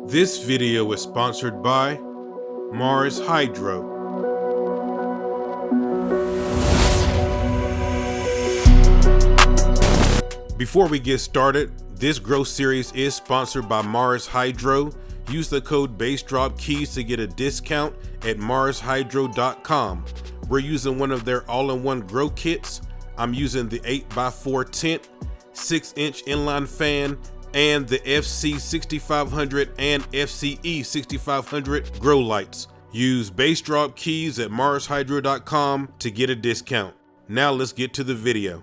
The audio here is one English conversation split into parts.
This video is sponsored by Mars Hydro. Before we get started, this grow series is sponsored by Mars Hydro. Use the code Bassdropkeys to get a discount at marshydro.com. We're using one of their all-in-one grow kits. I'm using the 8x4 tent, 6-inch inline fan, and the FC 6500 and FCE 6500 grow lights. Use Bassdropkeys at marshydro.com to get a discount. Now let's get to the video.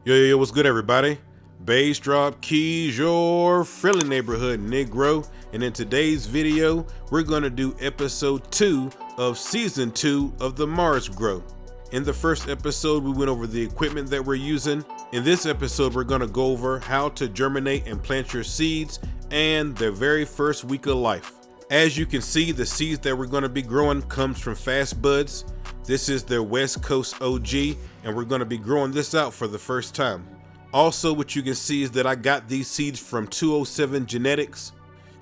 Yo, what's good everybody? Bassdropkeys, your friendly neighborhood Negro, and in today's video, we're gonna do episode 2 of season 2 of the Mars Grow. In the first episode, we went over the equipment that we're using. In this episode, we're gonna go over how to germinate and plant your seeds and their very first week of life. As you can see, the seeds that we're gonna be growing comes from Fast Buds. This is their West Coast OG, and we're gonna be growing this out for the first time. Also, what you can see is that I got these seeds from 207 Genetics.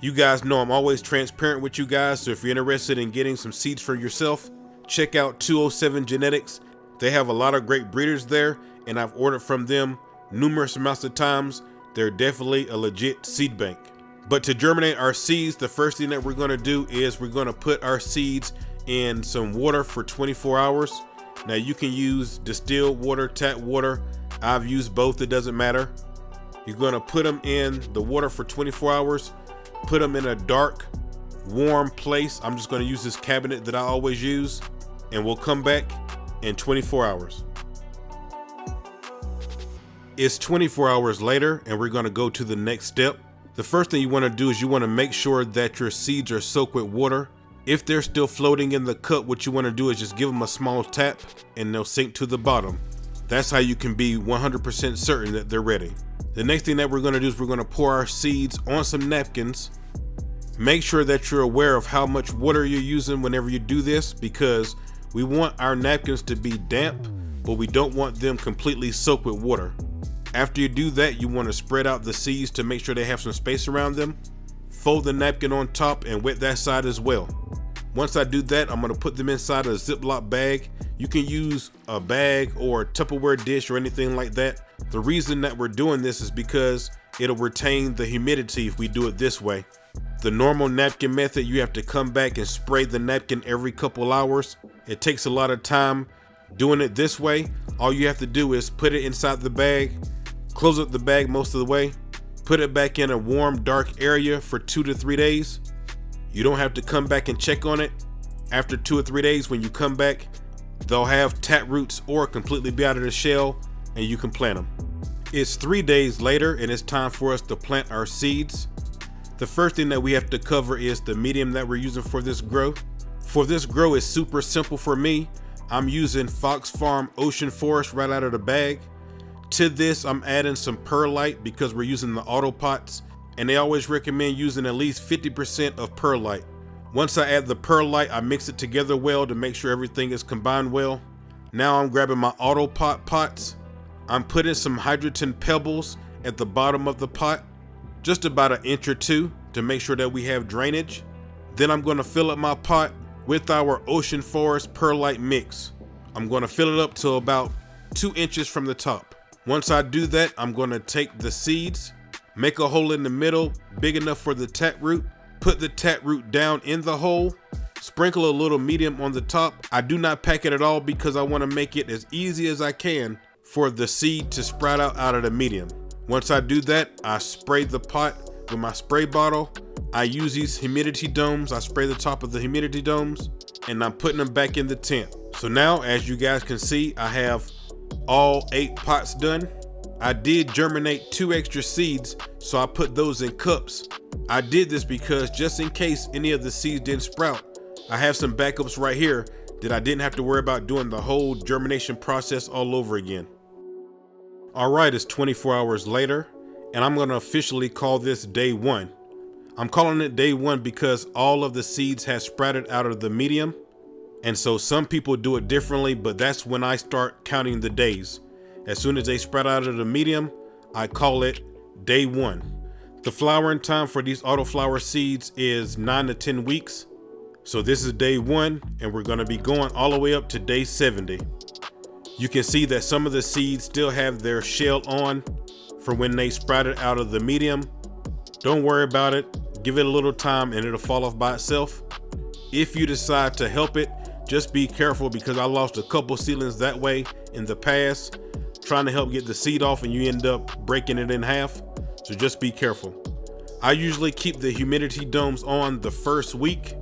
You guys know I'm always transparent with you guys, so if you're interested in getting some seeds for yourself, check out 207 Genetics. They have a lot of great breeders there, and I've ordered from them numerous amounts of times. They're definitely a legit seed bank. But to germinate our seeds, the first thing that we're gonna do is we're gonna put our seeds in some water for 24 hours. Now you can use distilled water, tap water. I've used both, it doesn't matter. You're gonna put them in the water for 24 hours, put them in a dark, warm place. I'm just gonna use this cabinet that I always use, and we'll come back in 24 hours. It's 24 hours later, and we're gonna go to the next step. The first thing you wanna do is you wanna make sure that your seeds are soaked with water. If they're still floating in the cup, what you wanna do is just give them a small tap and they'll sink to the bottom. That's how you can be 100% certain that they're ready. The next thing that we're gonna do is we're gonna pour our seeds on some napkins. Make sure that you're aware of how much water you're using whenever you do this, because we want our napkins to be damp, but we don't want them completely soaked with water. After you do that, you want to spread out the seeds to make sure they have some space around them. Fold the napkin on top and wet that side as well. Once I do that, I'm going to put them inside a Ziploc bag. You can use a bag or a Tupperware dish or anything like that. The reason that we're doing this is because it'll retain the humidity if we do it this way. The normal napkin method, you have to come back and spray the napkin every couple hours. It takes a lot of time. Doing it this way, all you have to do is put it inside the bag, close up the bag most of the way, put it back in a warm, dark area for 2 to 3 days. You don't have to come back and check on it. After 2 or 3 days, when you come back, they'll have tap roots or completely be out of the shell, and you can plant them. It's 3 days later, and it's time for us to plant our seeds. The first thing that we have to cover is the medium that we're using for this grow. For this grow, it's super simple for me. I'm using Fox Farm Ocean Forest right out of the bag. To this, I'm adding some perlite because we're using the auto pots, and they always recommend using at least 50% of perlite. Once I add the perlite, I mix it together well to make sure everything is combined well. Now I'm grabbing my auto pot pots. I'm putting some hydrogen pebbles at the bottom of the pot, just about 1 inch or 2 to make sure that we have drainage. Then I'm going to fill up my pot with our Ocean Forest perlite mix. I'm going to fill it up to about 2 inches from the top. Once I do that, I'm going to take the seeds, make a hole in the middle big enough for the taproot, put the taproot down in the hole, sprinkle a little medium on the top. I do not pack it at all because I want to make it as easy as I can for the seed to sprout out of the medium. Once I do that, I spray the pot with my spray bottle. I use these humidity domes. I spray the top of the humidity domes, and I'm putting them back in the tent. So now, as you guys can see, I have all 8 pots done. I did germinate 2 extra seeds, so I put those in cups. I did this because just in case any of the seeds didn't sprout, I have some backups right here that I didn't have to worry about doing the whole germination process all over again. All right, it's 24 hours later, and I'm gonna officially call this day 1. I'm calling it day 1 because all of the seeds have sprouted out of the medium. And so some people do it differently, but that's when I start counting the days. As soon as they sprout out of the medium, I call it day 1. The flowering time for these autoflower seeds is 9 to 10 weeks. So this is day 1, and we're gonna be going all the way up to day 70. You can see that some of the seeds still have their shell on for when they sprouted out of the medium. Don't worry about it. Give it a little time and it'll fall off by itself. If you decide to help it, just be careful, because I lost a couple seedlings that way in the past, trying to help get the seed off, and you end up breaking it in half. So just be careful. I usually keep the humidity domes on the first week,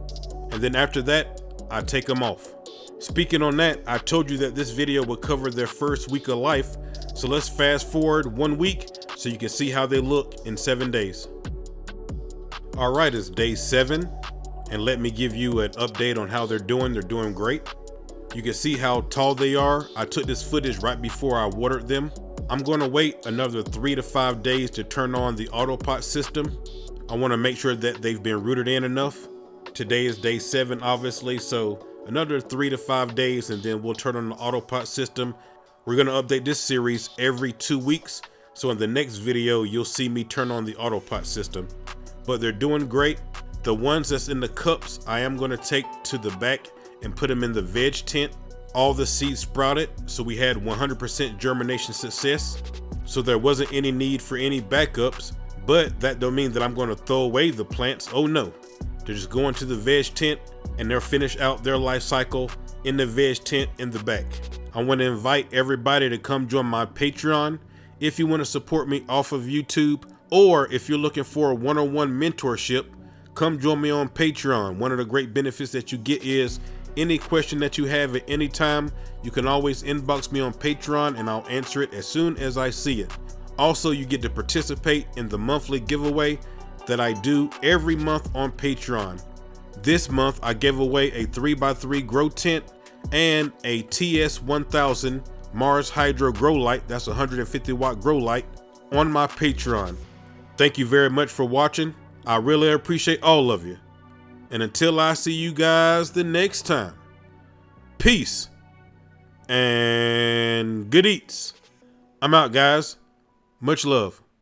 and then after that, I take them off. Speaking on that, I told you that this video would cover their first week of life. So let's fast forward 1 week so you can see how they look in 7 days. All right, it's day 7, and let me give you an update on how they're doing. They're doing great. You can see how tall they are. I took this footage right before I watered them. I'm going to wait another 3 to 5 days to turn on the autopot system. I want to make sure that they've been rooted in enough. Today is day 7, obviously, so another 3 to 5 days, and then we'll turn on the autopot system. We're going to update this series every 2 weeks, so in the next video you'll see me turn on the autopot system. But they're doing great. The ones that's in the cups, I am going to take to the back and put them in the veg tent. All the seeds sprouted, so we had 100% germination success, so there wasn't any need for any backups. But that don't mean that I'm going to throw away the plants. Oh no, they're just going to the veg tent, and they'll finish out their life cycle in the veg tent in the back. I want to invite everybody to come join my Patreon if you want to support me off of YouTube, or if you're looking for a one-on-one mentorship, come join me on Patreon. One of the great benefits that you get is any question that you have at any time, you can always inbox me on Patreon and I'll answer it as soon as I see it. Also, you get to participate in the monthly giveaway that I do every month on Patreon. This month, I gave away a 3x3 grow tent and a TS1000 Mars Hydro grow light. That's a 150 watt grow light on my Patreon. Thank you very much for watching. I really appreciate all of you. And until I see you guys the next time, peace and good eats. I'm out, guys. Much love.